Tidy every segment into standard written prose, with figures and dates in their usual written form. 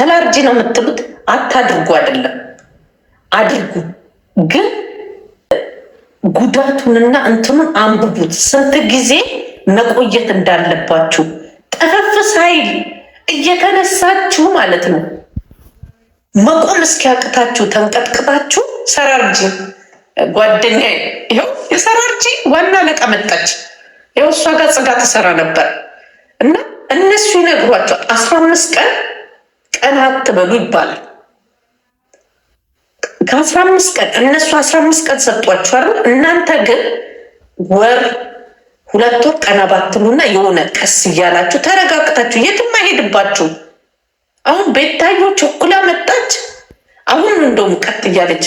ሰላርጂ ነው የምትሉት። አታድርጉ አይደለም አድርጉ፣ ግን ጉዳቱንና እንትኑን አንብቡት። ስንት ጊዜ መቆየት እንዳለባችሁ ጠፈፍ ሳይል እየተነሳችሁ ማለት ነው። መቆም እስኪያቅታችሁ ተንቀጥቅጣችሁ ሰራርጂ ጓደኛ ይኸው የሰራርጂ ዋና አለቃ መጣች። ይኸው እሷ ጋር ጽጋ ትሰራ ነበር እና እነሱ ይነግሯቸዋል 15 ቀን አትበሉ ይባላል። ከ15 ቀን እነሱ 15 ቀን ሰጧችኋል። እናንተ ግን ወር 2 ወር ቀና ባትሉና የሆነ ቀስ እያላችሁ ተረጋግታችሁ የትም አይሄድባችሁ። አሁን ቤታዮ ቸኩላ መጣች። አሁን እንደውም ቀጥ እያለች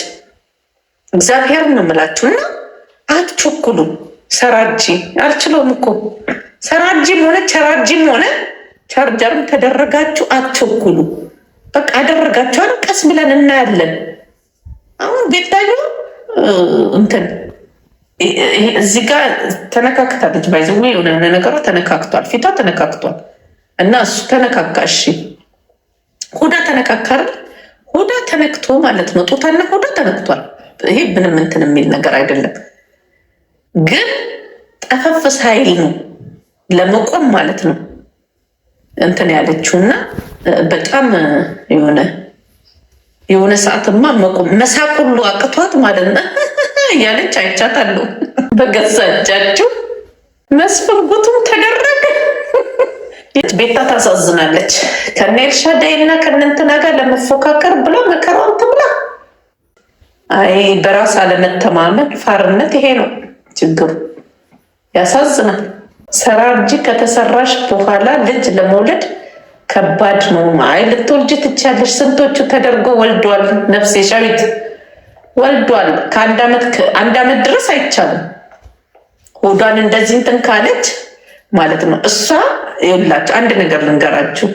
እግዚአብሔር ነው የምላችሁ። እና አትቸኩሉ። ሰራርጂ አልችለውም እኮ ሰራርጂም ሆነ ቸራርጂም ሆነ ቻርጀርም ተደረጋችሁ አትቸኩሉ። በቃ አደረጋችኋል። ቀስ ብለን እናያለን። አሁን ቤታዮ እንትን እዚህ ጋር ተነካክታለች። ባይዘው የሆነ ነገሯ ተነካክቷል፣ ፊቷ ተነካክቷል እና እሱ ተነካካ። እሺ ሆዳ ተነካካል። ሆዳ ተነክቶ ማለት ነው። ጡታና ሆዳ ተነክቷል። ይሄ ምንም እንትን የሚል ነገር አይደለም። ግን ጠፈፍ ሳይል ነው ለመቆም ማለት ነው እንትን ያለችው እና በጣም የሆነ ሰዓትማ መቆም መሳቅ ሁሉ አቅቷት ማለት ነው እያለች አይቻታለሁ። በገዛ እጃችሁ መስፈርጉቱም ተደረገ። ቤታ ታሳዝናለች። ከነ ኤልሻዳይ እና ከእነንትና ጋር ለመፎካከር ብላ መከራውን ትብላ። አይ በራስ አለመተማመን ፋርነት፣ ይሄ ነው ችግሩ። ያሳዝናል። ሰራርጂ ከተሰራሽ በኋላ ልጅ ለመውለድ ከባድ ነው። አይ ልትወልጂ ትቻለሽ። ስንቶቹ ተደርጎ ወልዷል። ነፍሴ ሻዊት ወልዷል። ከአንድ ዓመት ድረስ አይቻልም። ሆዷን እንደዚህ እንትን ካለች ማለት ነው። እሷ ይኸውላችሁ አንድ ነገር ልንገራችሁ፣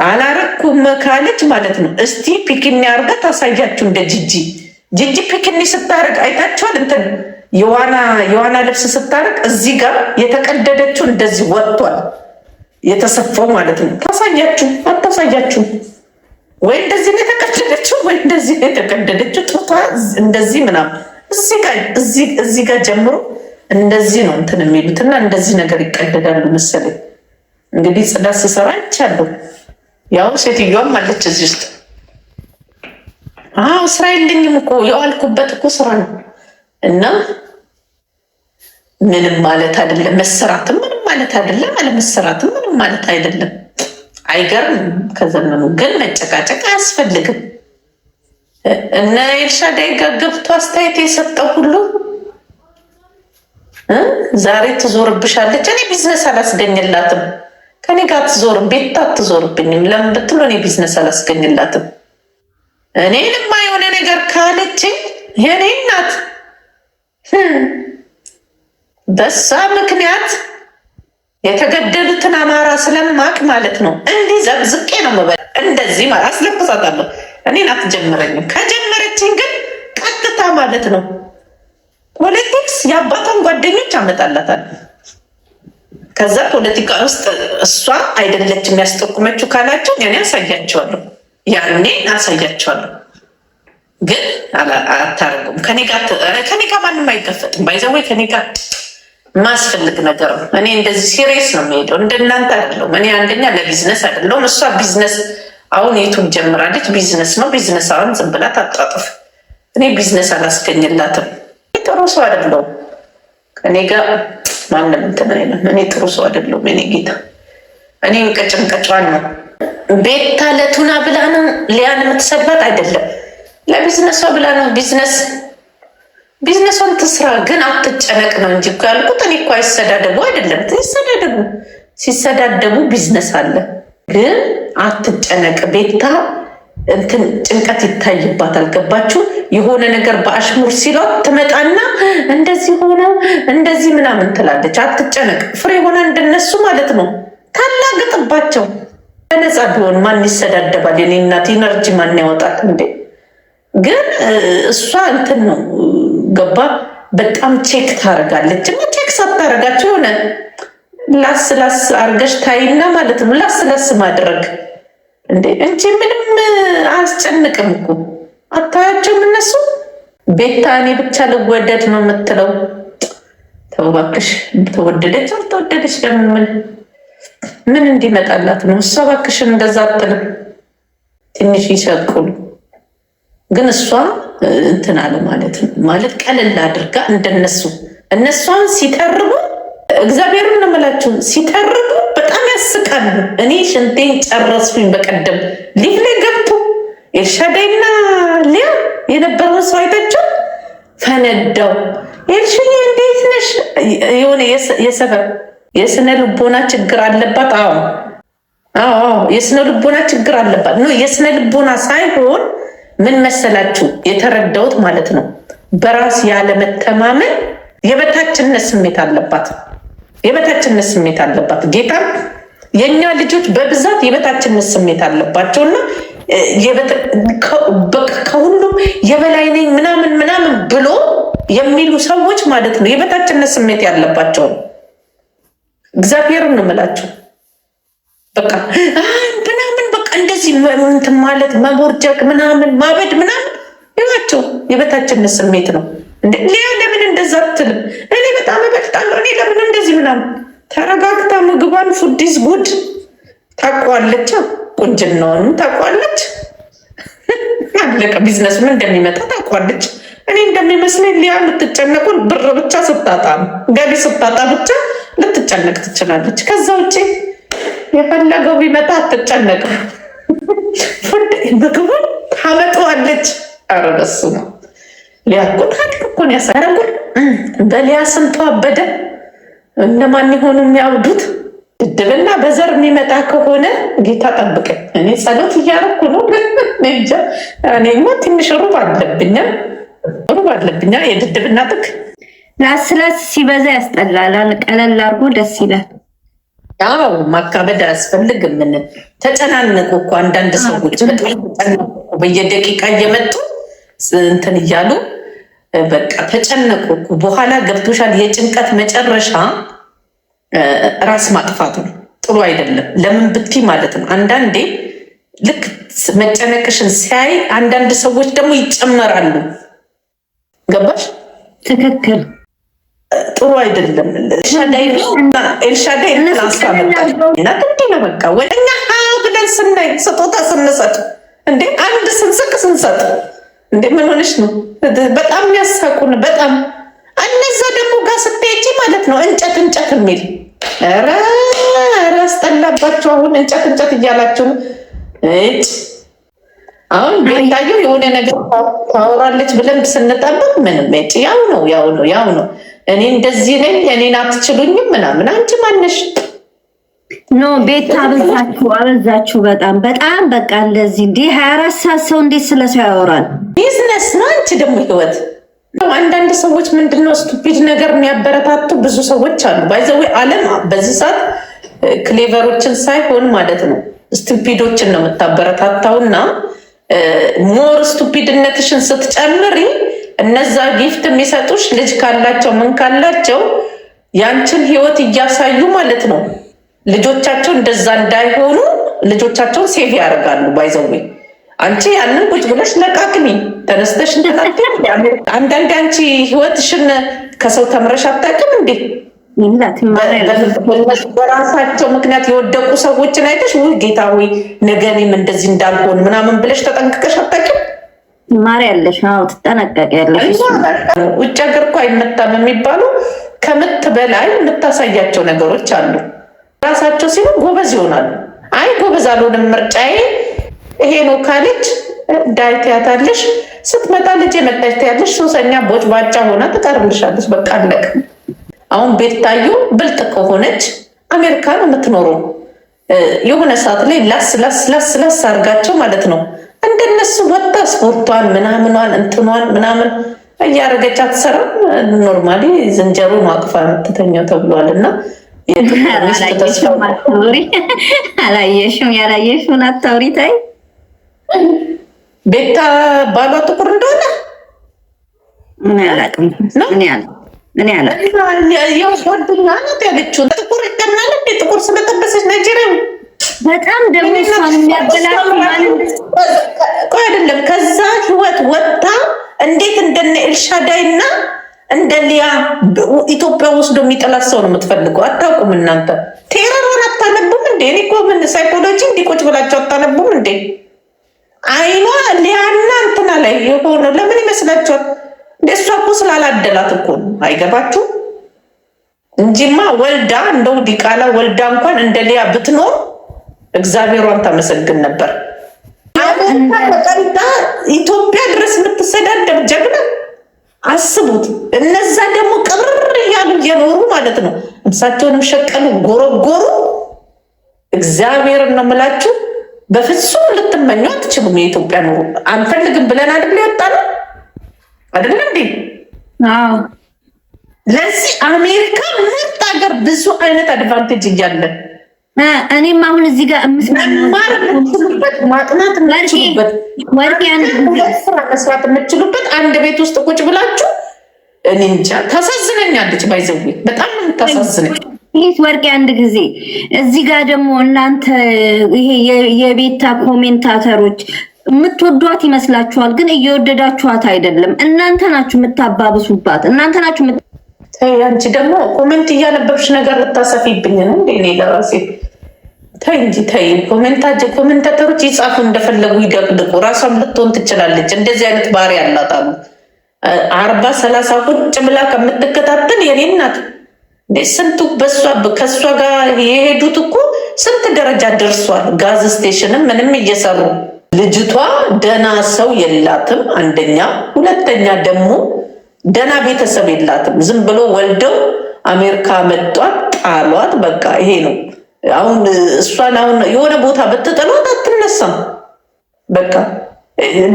አላረኩም ካለች ማለት ነው። እስቲ ፒክኒ አርጋ ታሳያችሁ። እንደ ጂጂ ፒክኒ ስታረግ አይታችኋል። እንትን የዋና ልብስ ስታረግ እዚህ ጋር የተቀደደችው እንደዚህ ወጥቷል፣ የተሰፋው ማለት ነው። ታሳያችሁ አታሳያችሁ? ወይ እንደዚህ ነው የተቀደደችው፣ ወይ እንደዚህ ነው የተቀደደችው። ጡቷ እንደዚህ ምናምን እዚህ ጋር ጀምሮ እንደዚህ ነው እንትን የሚሉትና እንደዚህ ነገር ይቀደዳሉ መሰለኝ። እንግዲህ ጽዳት ስሰራ አይቻለሁ። ያው ሴትዮዋም አለች እዚህ ውስጥ። አዎ ስራ የለኝም እኮ የዋልኩበት እኮ ስራ ነው። እና ምንም ማለት አይደለም፣ መሰራትም ምንም ማለት አይደለም፣ አለመሰራትም ምንም ማለት አይደለም። አይገርም? ከዘመኑ ግን መጨቃጨቅ አያስፈልግም። እነ ኤልሻዳይ ጋር ገብቶ አስተያየት የሰጠው ሁሉ ዛሬ ትዞርብሻለች። እኔ ቢዝነስ አላስገኝላትም። ከኔ ጋር ትዞርም ቤታ አትዞርብኝም። ለምን ብትሎ እኔ ቢዝነስ አላስገኝላትም። እኔንማ የሆነ ነገር ካለችኝ የኔ እናት በሳ ምክንያት የተገደሉትን አማራ ስለማቅ ማለት ነው እንዲህ ዘብዝቄ ነው መበል እንደዚህ ማለት አስለቅሳታለሁ። እኔን አትጀምረኝም። ከጀመረችኝ ግን ቀጥታ ማለት ነው ፖለቲክስ የአባቷን ጓደኞች አመጣላታል። ከዛ ፖለቲካ ውስጥ እሷ አይደለች የሚያስጠቁመችው ካላቸው ያኔ አሳያቸዋለሁ፣ ያኔ አሳያቸዋለሁ። ግን አታረጉም። ከኔ ጋር ማንም አይገፈጥም። ባይዘወይ ከኔ ጋር ማስፈልግ ነገር ነው። እኔ እንደዚህ ሲሪየስ ነው የሚሄደው። እንደናንተ አይደለሁም። እኔ አንደኛ ለቢዝነስ አይደለሁም። እሷ ቢዝነስ አሁን ዩቱብ ጀምራለች። ቢዝነስ ነው። ቢዝነስ አሁን ዝም ብላ ታጣጥፍ። እኔ ቢዝነስ አላስገኝላትም። ጥሩ ሰው አይደለሁም። ከኔ ጋር ማንም እንትን አይለም። እኔ ጥሩ ሰው አይደለሁም። እኔ ጌታ እኔ እንቀጭንቀጫን ነው። ቤታ ለቱና ብላ ነው ሊያን የምትሰድባት አይደለም። ለቢዝነሷ ብላ ነው። ቢዝነሷን ትስራ፣ ግን አትጨነቅ ነው እንጂ ያልኩት። እኔ እኮ አይሰዳደቡ አይደለም። ይሰዳደቡ፣ ሲሰዳደቡ ቢዝነስ አለ፣ ግን አትጨነቅ። ቤታ እንትን ጭንቀት ይታይባታል። ገባችሁ? የሆነ ነገር በአሽሙር ሲሏት ትመጣና እንደዚህ ሆነው እንደዚህ ምናምን ትላለች። አትጨነቅ። ፍሬ ሆነ እንደነሱ ማለት ነው። ታላግጥባቸው። በነፃ ቢሆን ማን ይሰዳደባል? የኔ እናት ኢነርጂ ማን ያወጣል እንዴ? ግን እሷ እንትን ነው ገባ። በጣም ቼክ ታደርጋለች። እና ቼክ ሳታደርጋቸው የሆነ ላስ አርገሽ ታይና ማለት ነው። ላስ ማድረግ እንዴ እንጂ ምንም አያስጨንቅም እኮ አታያቸውም እነሱ። ቤታ እኔ ብቻ ልወደድ ነው የምትለው። ተው እባክሽ፣ ተወደደች አልተወደደች ለምን ምን እንዲመጣላት ነው? እሷ እባክሽን እንደዛ አትልም። ትንሽ ይሸቅሉ ግን እሷ እንትን አለ ማለት ነው ማለት ቀለል አድርጋ እንደነሱ እነሷን ሲተርቡ እግዚአብሔርን ነው የምላችሁ ሲተርቡ በጣም ያስቃሉ። እኔ ሽንቴን ጨረስኩኝ በቀደም ሊቭ ላይ ገብቶ ኤልሻዳይና ሊያ የነበረውን ሰው አይታቸው ፈነዳው። ኤልሽዬ እንዴት ነሽ? የሆነ የሰፈር የስነ ልቦና ችግር አለባት። አዎ የስነ ልቦና ችግር አለባት። ኖ የስነ ልቦና ሳይሆን ምን መሰላችሁ የተረዳሁት ማለት ነው በራስ ያለመተማመን የበታችነት ስሜት አለባት። የበታችነት ስሜት አለባት። ጌታ የእኛ ልጆች በብዛት የበታችነት ስሜት አለባቸውና ከሁሉም የበላይ ነኝ ምናምን ምናምን ብሎ የሚሉ ሰዎች ማለት ነው የበታችነት ስሜት ያለባቸው ነው። እግዚአብሔርን ነው የምላቸው። በቃ ምናምን በቃ እንደዚህ እንትን ማለት መቦርጀቅ ምናምን ማበድ ምናምን ይዋቸው የበታችነት ስሜት ነው። ሊያ ለምን እንደዛ አትልም? እኔ በጣም እበልጣለሁ እኔ ለምን እንደዚህ ምናምን። ተረጋግታ ምግቧን ፉዲስ ጉድ ታቋለች፣ ቁንጅናውንም ታቋለች። አለቀ። ቢዝነስ ምን እንደሚመጣ ታቋለች። እኔ እንደሚመስለኝ ሊያ ልትጨነቁ ብር ብቻ ስታጣ ነው፣ ገቢ ስታጣ ብቻ ልትጨነቅ ትችላለች። ከዛ ውጭ የፈለገው ቢመጣ አትጨነቅም። ምግቡን ታመጣዋለች። ኧረ በሱ ነው ሊያቁን ሀድኩን ያሳረጉን። በሊያ ስንቱ አበደ። እነማን የሆኑ የሚያብዱት? ድድብና በዘር የሚመጣ ከሆነ ጌታ ጠብቀኝ። እኔ ጸሎት እያረኩ ነው። እንጃ እኔማ ትንሽ ሩብ አለብኛ የድድብና ጥቅ ላስላስ ሲበዛ ያስጠላል። ቀለል አድርጎ ደስ ይላል። ያው ማካበድ አያስፈልግም። ምን ተጨናነቁ እኮ አንዳንድ ሰዎች በጣም በየደቂቃ እየመጡ እንትን እያሉ በቃ ተጨነቁ እኮ። በኋላ ገብቶሻል። የጭንቀት መጨረሻ ራስ ማጥፋት ነው። ጥሩ አይደለም። ለምን ብቲ ማለት ነው አንዳንዴ ልክ መጨነቅሽን ሲያይ አንዳንድ ሰዎች ደግሞ ይጨመራሉ። ገባሽ? ትክክል። ጥሩ አይደለም። ኤልሻዳይ እንዲ ነው በቃ ወደኛ ብለን ስናይ ስጦታ ስንሰጥ እንዴ አንድ ስንሰጥ እንዴ ምን ሆነሽ ነው? በጣም የሚያሳቁን በጣም እነዛ ደግሞ ጋር ስትሄጂ ማለት ነው እንጨት የሚል ኧረ አስጠላባቸው። አሁን እንጨት እያላችሁ አሁን ቤታየው የሆነ ነገር ታወራለች ብለን ስንጠብቅ ምንም ያው ነው። እኔ እንደዚህ ነኝ እኔን አትችሉኝም ምናምን። አንቺ ማነሽ? ኖ ቤት አበዛችሁ በጣም በቃ እንደዚህ እንዲህ 24 ሰዓት ሰው እንዴት ስለሰው ያወራል? ቢዝነስ ነው። አንቺ ደግሞ ህይወት። አንዳንድ ሰዎች ምንድነው ስቱፒድ ነገር የሚያበረታቱ ብዙ ሰዎች አሉ። ባይዘዌ አለም በዚህ ሰዓት ክሌቨሮችን ሳይሆን ማለት ነው ስቱፒዶችን ነው የምታበረታታውና ሞር ስቱፒድነትሽን ስትጨምሪ እነዛ ጊፍት የሚሰጡሽ ልጅ ካላቸው ምን ካላቸው ያንችን ህይወት እያሳዩ ማለት ነው ልጆቻቸው እንደዛ እንዳይሆኑ ልጆቻቸውን ሴቭ ያደርጋሉ። ባይዘዌ አንቺ ያንን ቁጭ ብለሽ ነቃቅሚ ተነስተሽ አንዳንድ አንቺ ህይወትሽን ከሰው ተምረሽ አታውቂም እንዴ? በራሳቸው ምክንያት የወደቁ ሰዎችን አይተሽ ውይ ጌታ ሆይ ነገ እኔም እንደዚህ እንዳልሆን ምናምን ብለሽ ተጠንቅቀሽ አታውቂም? ማር ያለሽ ትጠነቀቅ ያለሽ። ውጭ ሀገር እኮ አይመታም የሚባሉ ከምት በላይ የምታሳያቸው ነገሮች አሉ። ራሳቸው ሲሉ ጎበዝ ይሆናሉ። አይ ጎበዝ አልሆንም ምርጫዬ ይሄ ነው ካለች ዳይትያታለሽ። ስትመጣ ልጅ የመጣች ትያለሽ። ሱሰኛ ቦጭ ባጫ ሆና ትቀርልሻለች። በቃ አለቅ። አሁን ቤታዩ ብልጥ ከሆነች አሜሪካ ነው የምትኖረው። የሆነ ሰዓት ላይ ላስ አርጋቸው ማለት ነው እንደነሱ ወጣ ስፖርቷን ምናምኗን እንትኗን ምናምን እያደረገች አትሰራም። ኖርማሊ ዝንጀሮ ነው አቅፋ የምትተኛው ተብሏል። እና አላየሽም? ያላየሽውን አታውሪ። ታይ ቤታ ባሏ ጥቁር እንደሆነ አላውቅም። እኔ ጓደኛ ናት ያለችው ጥቁር ይቀናል። ጥቁር ስለጠበሰች ናይጄሪያ በጣም ደግሞ እሷን የሚያበላሽ ቆይ አይደለም። ከዛ ህይወት ወጥታ እንዴት እንደነ ኤልሻዳይና እንደ ሊያ ኢትዮጵያ ወስዶ የሚጠላት ሰው ነው የምትፈልገው። አታውቁም እናንተ። ቴረሮን አታነቡም እንዴ? እኔ እኮ ምን ሳይኮሎጂ እንዲቆጭ ብላቸው አታነቡም እንዴ? አይኗ ሊያና እንትና ላይ የሆነ ለምን ይመስላችኋል? እንደ እሷ እኮ ስላላደላት እኮ ነው። አይገባችሁ እንጂማ ወልዳ እንደው ዲቃላ ወልዳ እንኳን እንደ ሊያ ብትኖር እግዚአብሔሯን ታመሰግን ነበር። ተቀምጣ ኢትዮጵያ ድረስ የምትሰዳደብ ጀግና አስቡት። እነዛ ደግሞ ቅብር እያሉ እየኖሩ ማለት ነው። እምሳቸውንም ሸቀሉ፣ ጎረጎሩ። እግዚአብሔርን ነው የምላችሁ። በፍጹም ልትመኙ አትችሉም። የኢትዮጵያ ኑሮ አንፈልግም ብለን አይደል የወጣነው አይደል እንዴ? ለዚህ አሜሪካ ምርጥ ሀገር፣ ብዙ አይነት አድቫንቴጅ እያለን እኔም አሁን እዚህ ጋር መማር የምትችሉበት፣ ማጥናት የምትችሉበት፣ ስራ መስራት የምትችሉበት አንድ ቤት ውስጥ ቁጭ ብላችሁ እኔ እንጃ ታሳዝነኛለች። ባይዘዌ በጣም የምታሳዝነኝ ይህ ወርቄ አንድ ጊዜ እዚህ ጋር ደግሞ እናንተ ይሄ የቤታ ኮሜንታተሮች የምትወዷት ይመስላችኋል፣ ግን እየወደዳችኋት አይደለም። እናንተ ናችሁ የምታባብሱባት፣ እናንተ ናችሁ። አንቺ ደግሞ ኮሜንት እያነበብሽ ነገር ልታሰፊብኝ ነው እንዴ? እኔ ለራሴ ተይ እንጂ ተይ። ኮሜንታተሮች ይጻፉ እንደፈለጉ ይደቅድቁ፣ ራሷም ልትሆን ትችላለች። እንደዚህ አይነት ባህሪ ያላት አሉ። 40-30 ቁጭ ብላ ከምትከታተል የኔ እናት ስንቱ ከእሷ ጋር የሄዱት እኮ ስንት ደረጃ ደርሷል። ጋዝ ስቴሽንም ምንም እየሰሩ ልጅቷ ደህና ሰው የላትም። አንደኛ፣ ሁለተኛ ደግሞ ደህና ቤተሰብ የላትም። ዝም ብሎ ወልደው አሜሪካ መጧት፣ ጣሏት። በቃ ይሄ ነው። አሁን እሷን አሁን የሆነ ቦታ ብትጥሏት አትነሳም። በቃ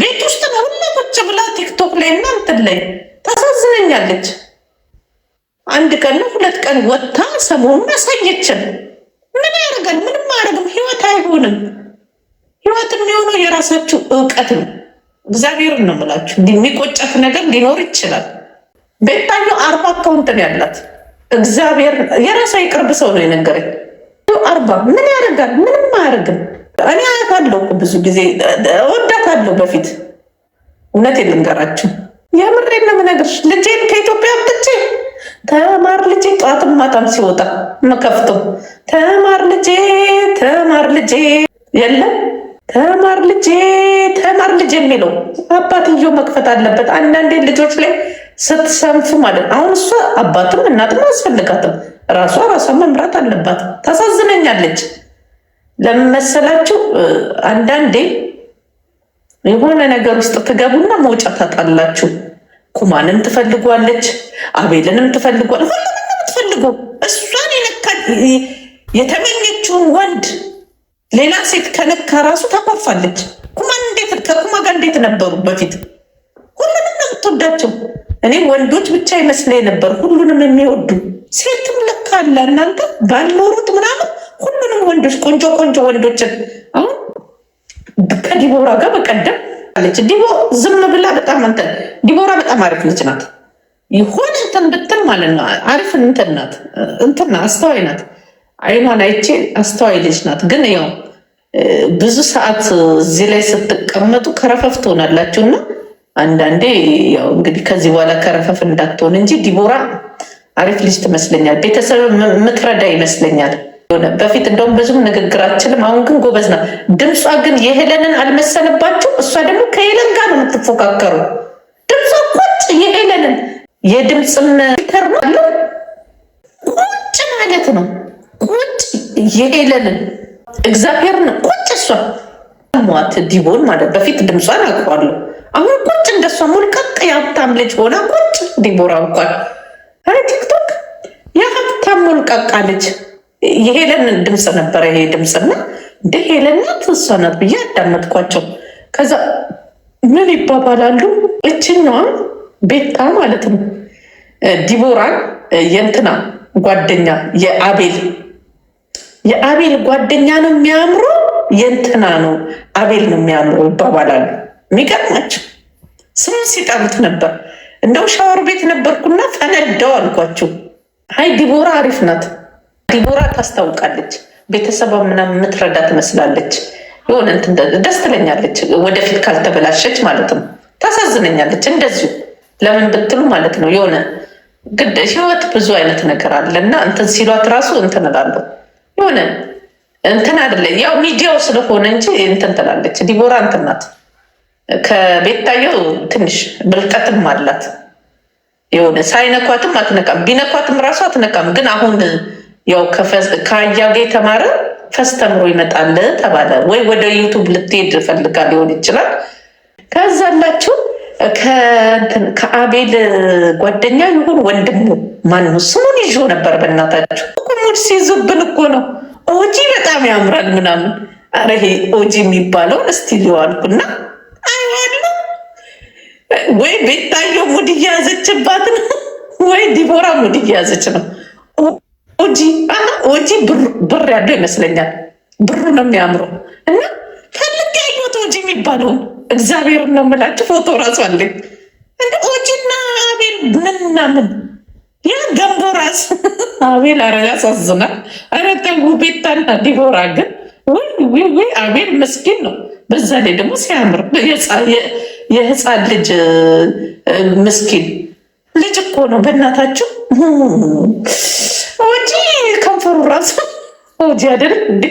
ቤት ውስጥ ነው ሁላ ቁጭ ብላ ቲክቶክ ላይ እና እንትን ላይ ታሳዝነኛለች። አንድ ቀን ነው 2 ቀን ወጥታ ሰሞኑን ያሳየችን። ምን ያደርጋል? ምንም አያደርግም። ህይወት አይሆንም። ህይወት የሚሆነው የራሳችሁ እውቀት ነው። እግዚአብሔርን ነው የምላችሁ። የሚቆጨት ነገር ሊኖር ይችላል። ቤታዮ 40 አካውንት ነው ያላት። እግዚአብሔር የራሷ የቅርብ ሰው ነው የነገረኝ። 40 ምን ያደርጋል? ምንም አያደርግም። እኔ አያታለሁ ብዙ ጊዜ እወዳታለሁ በፊት። እውነቴን ልንገራችሁ፣ የምሬን ነው የምነግርሽ። ልጄን ከኢትዮጵያ አምጥቼ ተማር ልጄ፣ ጠዋትም ማታም ሲወጣ መከፍተው ተማር ልጄ፣ ተማር ልጄ የለም ተማር ልጄ፣ ተማር ልጄ የሚለው አባትየው መክፈት አለበት። አንዳንዴ ልጆች ላይ ስትሰንፉ ማለት አሁን እሷ አባትም እናትም አያስፈልጋትም። ራሷ መምራት አለባት። ታሳዝነኛለች። ለምን መሰላችሁ? አንዳንዴ የሆነ ነገር ውስጥ ትገቡና መውጫ ታጣላችሁ። ኩማንም ትፈልጓለች፣ አቤልንም ትፈልጓል፣ ሁሉንም ትፈልጉ። እሷን የተመኘችውን ወንድ ሌላ ሴት ከነካ ራሱ ታኳፋለች። ኩማን ከኩማ ጋር እንዴት ነበሩ በፊት? ሁሉንም ነው የምትወዳቸው። እኔ ወንዶች ብቻ ይመስለኝ ነበር ሁሉንም የሚወዱ። ሴትም ለካ አለ እናንተ ባልኖሩት ምናምን ሁሉንም ወንዶች ቆንጆ ወንዶችን። አሁን ከዲቦራ ጋር በቀደም አለች። ዝም ብላ በጣም እንትን ዲቦራ በጣም አሪፍ ልጅ ናት። ይሆን እንትን ብትል ማለት ነው አሪፍ እንትን ናት፣ እንትና አስተዋይ ናት። አይኗን አይቼ አስተዋይ ልጅ ናት። ግን ያው ብዙ ሰዓት እዚህ ላይ ስትቀመጡ ከረፈፍ ትሆናላችሁ። እና አንዳንዴ ያው እንግዲህ ከዚህ በኋላ ከረፈፍ እንዳትሆን እንጂ ዲቦራ አሪፍ ልጅ ትመስለኛል። ቤተሰብ ምትረዳ ይመስለኛል። በፊት እንደውም ብዙም ንግግር አትችልም። አሁን ግን ጎበዝ ናት። ድምጿ ግን የሄለንን አልመሰለባችሁ? እሷ ደግሞ ከሄለን ጋር ነው የምትፎካከሩ። ድምጿ ቁጭ የሄለንን የድምፅም ተር ነው አለው ቁጭ ማለት ነው። ቁጭ የሄለንን እግዚአብሔርን ቁጭ እሷ ሟት ዲቦን ማለት በፊት ድምጿን አውቀዋለሁ። አሁን ቁጭ እንደሷ ሙልቀቅ የሀብታም ልጅ ሆና ቁጭ ዲቦራ እንኳን ቲክቶክ የሀብታም ሙልቀቃ ልጅ የሄለንን ድምፅ ነበረ። ይሄ ድምፅና እንደ ሄለን ናት እሷ ናት ብዬ አዳመጥኳቸው። ከዛ ምን ይባባላሉ? እችኛዋ ቤታ ማለት ነው ዲቦራን የእንትና ጓደኛ የአቤል ጓደኛ ነው የሚያምሩ፣ የእንትና ነው አቤል ነው የሚያምሩ ይባባላሉ። የሚገርማቸው ስም ሲጠሩት ነበር። እንደው ሻወር ቤት ነበርኩና ፈነዳው አልኳቸው። አይ ዲቦራ አሪፍ ናት፣ ዲቦራ ታስታውቃለች። ቤተሰቧ ምናምን የምትረዳ ትመስላለች። የሆነ እንትን ደስ ትለኛለች፣ ወደፊት ካልተበላሸች ማለት ነው። ታሳዝነኛለች እንደዚሁ። ለምን ብትሉ ማለት ነው የሆነ ግድ ህይወት ብዙ አይነት ነገር አለ እና እንትን ሲሏት ራሱ እንትን እላለሁ። የሆነ እንትን አይደለ ያው ሚዲያው ስለሆነ እንጂ እንትን ትላለች። ዲቦራ እንትን ናት። ከቤታየው ትንሽ ብልጠትም አላት። የሆነ ሳይነኳትም አትነቃም፣ ቢነኳትም ራሱ አትነቃም። ግን አሁን ያው ከአያ ጋ የተማረ ፈስ ተምሮ ይመጣል ተባለ። ወይ ወደ ዩቱብ ልትሄድ ፈልጋ ሊሆን ይችላል። ከዛላችሁ ከአቤል ጓደኛ ይሁን ወንድሙ ማነው ስሙን ይዞ ነበር። በእናታችሁ ሙድ ሲይዙብን እኮ ነው። ኦጂ በጣም ያምራል ምናምን። ኧረ ይሄ ኦጂ የሚባለውን እስቲ ሊዋልኩና አይዋሉ ወይ ቤታየው ሙድ እያያዘችባት ነው፣ ወይ ዲቦራ ሙድ እያያዘች ነው። ኦጂ ብር ያለው ይመስለኛል። ብሩ ነው የሚያምረው እና ፈልግ ያየሁት ኦጂ የሚባለውን እግዚአብሔር ነው የምላችሁ። ፎቶ ራሱ አለኝ እንደ ኦጂና አቤል ምንና ምን ያ ገንቦ ራስ አቤል አረ ያሳዝናል። አረ ተው ቤታና ዲቦራ ግን ወይ አቤል መስኪን ነው። በዛ ላይ ደግሞ ሲያምር የህፃን ልጅ ምስኪን ልጅ እኮ ነው በእናታችሁ። ኦጂ ከንፈሩ ራሱ ኦጂ አይደል እንዴ?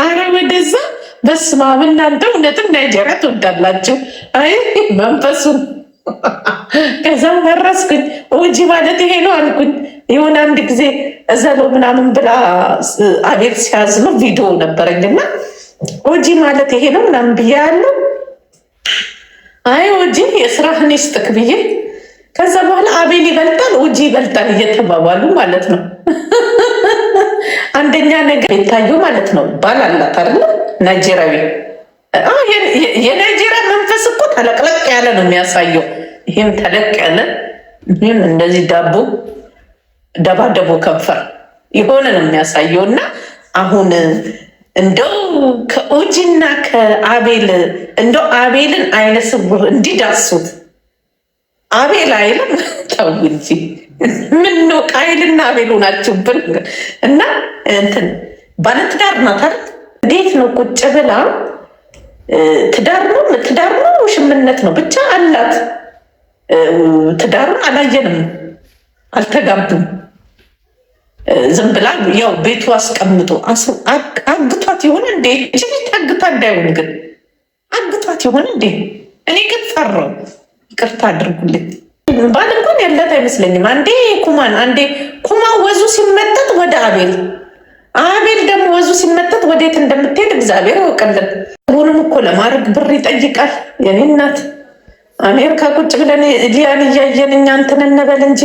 አረ ወደዛ በስመ አብ። እናንተ እውነትም ናይጄሪያ ትወዳላችሁ። አይ መንፈሱን ከዛም መረስኩኝ። ኦጂ ማለት ይሄ ነው አልኩኝ። የሆነ አንድ ጊዜ እዘሎ ምናምን ብላ አቤል ሲያዝነው ቪዲዮ ነበረኝና ኦጂ ማለት ይሄ ነው ምናምን ብዬ ያለው አይ ኦጂ የስራህን ይስጥክ ብዬ ከዛ በኋላ አቤል ይበልጣል ኦጂ ይበልጣል እየተባባሉ ማለት ነው። አንደኛ ነገር የታየው ማለት ነው ባል አላት አይደለ? ናይጄሪያዊ። የናይጄሪያ መንፈስ እኮ ተለቅለቅ ያለ ነው የሚያሳየው። ይህም ተለቅ ያለ ይህም እንደዚህ ደባደቦ ከንፈር የሆነ ነው የሚያሳየው። እና አሁን እንደው ከኦጂና ከአቤል እንደው አቤልን አይነ ስውር እንዲዳሱት አቤል አይልም ተው እንጂ ምን ነው ቃይልና አቤል ሆናችሁብን። እና እንትን ባለትዳር ናት አይደል? እንዴት ነው ቁጭ ብላ ትዳር ነው ውሽምነት ነው ብቻ አላት። ትዳሩን አላየንም፣ አልተጋቡም። ዝም ብላ ያው ቤቱ አስቀምጦ አግቷት ይሆን እንዴ? ችሊት አግቷ እንዳይሆን ግን አግቷት ይሆን እንዴ? እኔ ግን ፈራው። ይቅርታ አድርጉልኝ። ባል እንኳን ያላት አይመስለኝም። አንዴ ኩማ ወዙ ሲመጠጥ ወደ አቤል ደግሞ ወዙ ሲመጠጥ ወዴት እንደምትሄድ እግዚአብሔር ያውቅልን። ሁሉም እኮ ለማድረግ ብር ይጠይቃል። የኔ እናት አሜሪካ ቁጭ ብለን ሊያን እያየን እኛ እንትን እንበል እንጂ